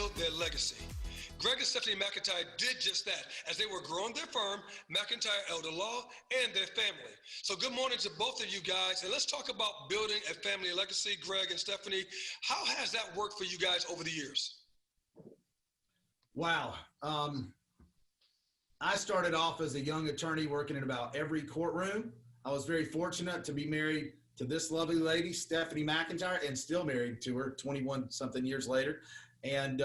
build their legacy. Greg and Stephanie McIntyre did just that as they were growing their firm, McIntyre Elder Law, and their family. So good morning to both of you guys. And let's talk about building a family legacy, Greg and Stephanie. How has that worked for you guys over the years? Wow. I started off as a young attorney working in about every courtroom. I was very fortunate to be married to this lovely lady, Stephanie McIntyre, and still married to her 21 something years later. And,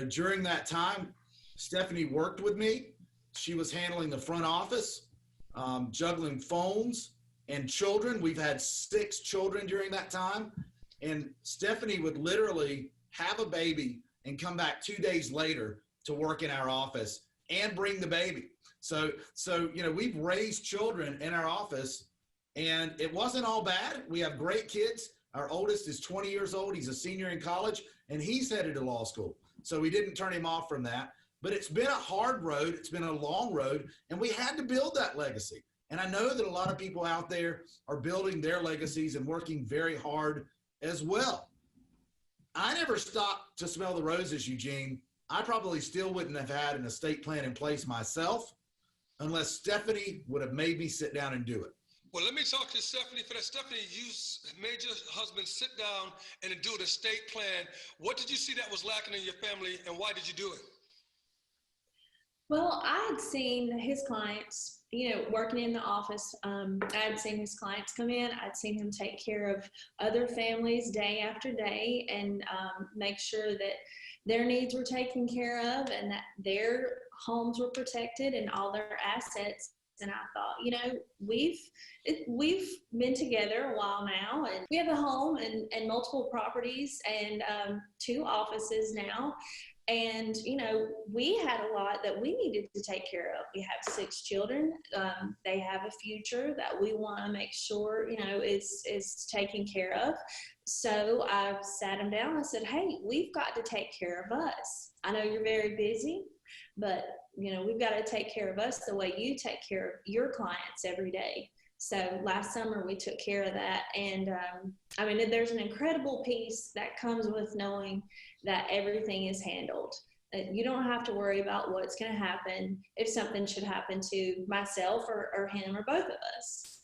during that time, Stephanie worked with me. She was handling the front office, juggling phones and children. We've had 6 children during that time. And Stephanie would literally have a baby and come back 2 days later to work in our office and bring the baby. So we've raised children in our office, and it wasn't all bad. We have great kids. Our oldest is 20 years old. He's a senior in college, and he's headed to law school. So we didn't turn him off from that. But it's been a hard road. It's been a long road, and we had to build that legacy. And I know that a lot of people out there are building their legacies and working very hard as well. I never stopped to smell the roses, Eugene. I probably still wouldn't have had an estate plan in place myself unless Stephanie would have made me sit down and do it. Well, let me talk to Stephanie for that. Stephanie, you made your husband sit down and do an estate plan. What did you see that was lacking in your family, and why did you do it? Well, I had seen his clients, working in the office. I had seen his clients come in. I'd seen him take care of other families day after day and make sure that their needs were taken care of and that their homes were protected and all their assets. And I thought, we've been together a while now, and we have a home and multiple properties and 2 offices now. And, we had a lot that we needed to take care of. We have 6 children. They have a future that we want to make sure, is taken care of. So I sat him down and I said, hey, we've got to take care of us. I know you're very busy, but, we've got to take care of us the way you take care of your clients every day. So last summer we took care of that. And there's an incredible peace that comes with knowing that everything is handled. You don't have to worry about what's going to happen if something should happen to myself or him or both of us.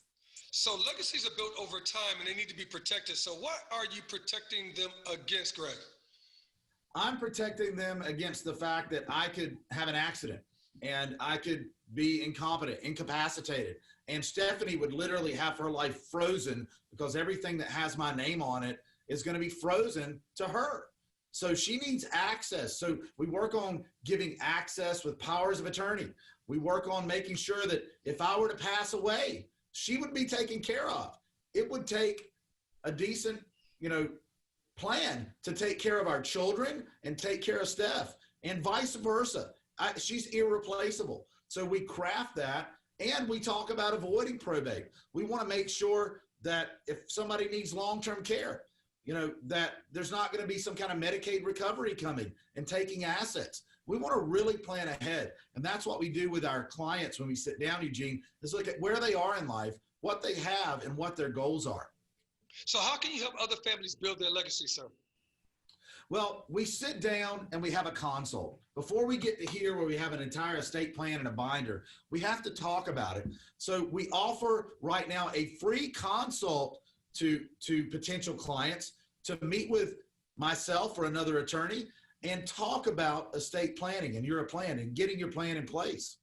So legacies are built over time and they need to be protected. So what are you protecting them against, Greg? I'm protecting them against the fact that I could have an accident and I could be incompetent, incapacitated. And Stephanie would literally have her life frozen because everything that has my name on it is going to be frozen to her. So she needs access. So we work on giving access with powers of attorney. We work on making sure that if I were to pass away, she would be taken care of. It would take a decent, plan to take care of our children and take care of Steph and vice versa. She's irreplaceable. So we craft that and we talk about avoiding probate. We want to make sure that if somebody needs long-term care, that there's not going to be some kind of Medicaid recovery coming and taking assets. We want to really plan ahead. And that's what we do with our clients when we sit down, Eugene, is look at where they are in life, what they have, and what their goals are. So how can you help other families build their legacy, sir? Well, we sit down and we have a consult. Before we get to here where we have an entire estate plan and a binder, we have to talk about it. So we offer right now a free consult to potential clients to meet with myself or another attorney and talk about estate planning and your plan and getting your plan in place.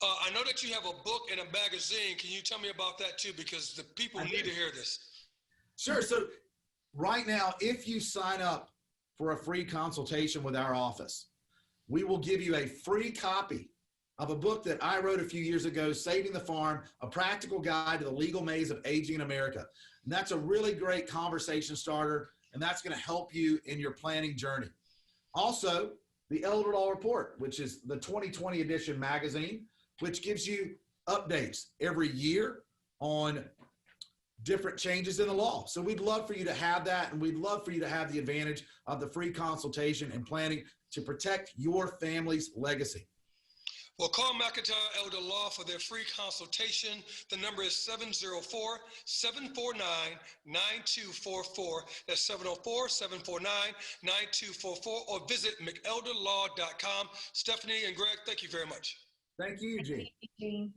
I know that you have a book and a magazine. Can you tell me about that too? Because the people need to hear this. Sure. So right now, if you sign up for a free consultation with our office, we will give you a free copy of a book that I wrote a few years ago, Saving the Farm, A Practical Guide to the Legal Maze of Aging in America. And that's a really great conversation starter, and that's going to help you in your planning journey. Also, the Elder Law Report, which is the 2020 edition magazine, which gives you updates every year on different changes in the law. So we'd love for you to have that, and we'd love for you to have the advantage of the free consultation and planning to protect your family's legacy. Well, call McIntyre Elder Law for their free consultation. The number is 704-749-9244. That's 704-749-9244, or visit mcelderlaw.com. Stephanie and Greg, thank you very much. Thank you, Eugene. Eugene.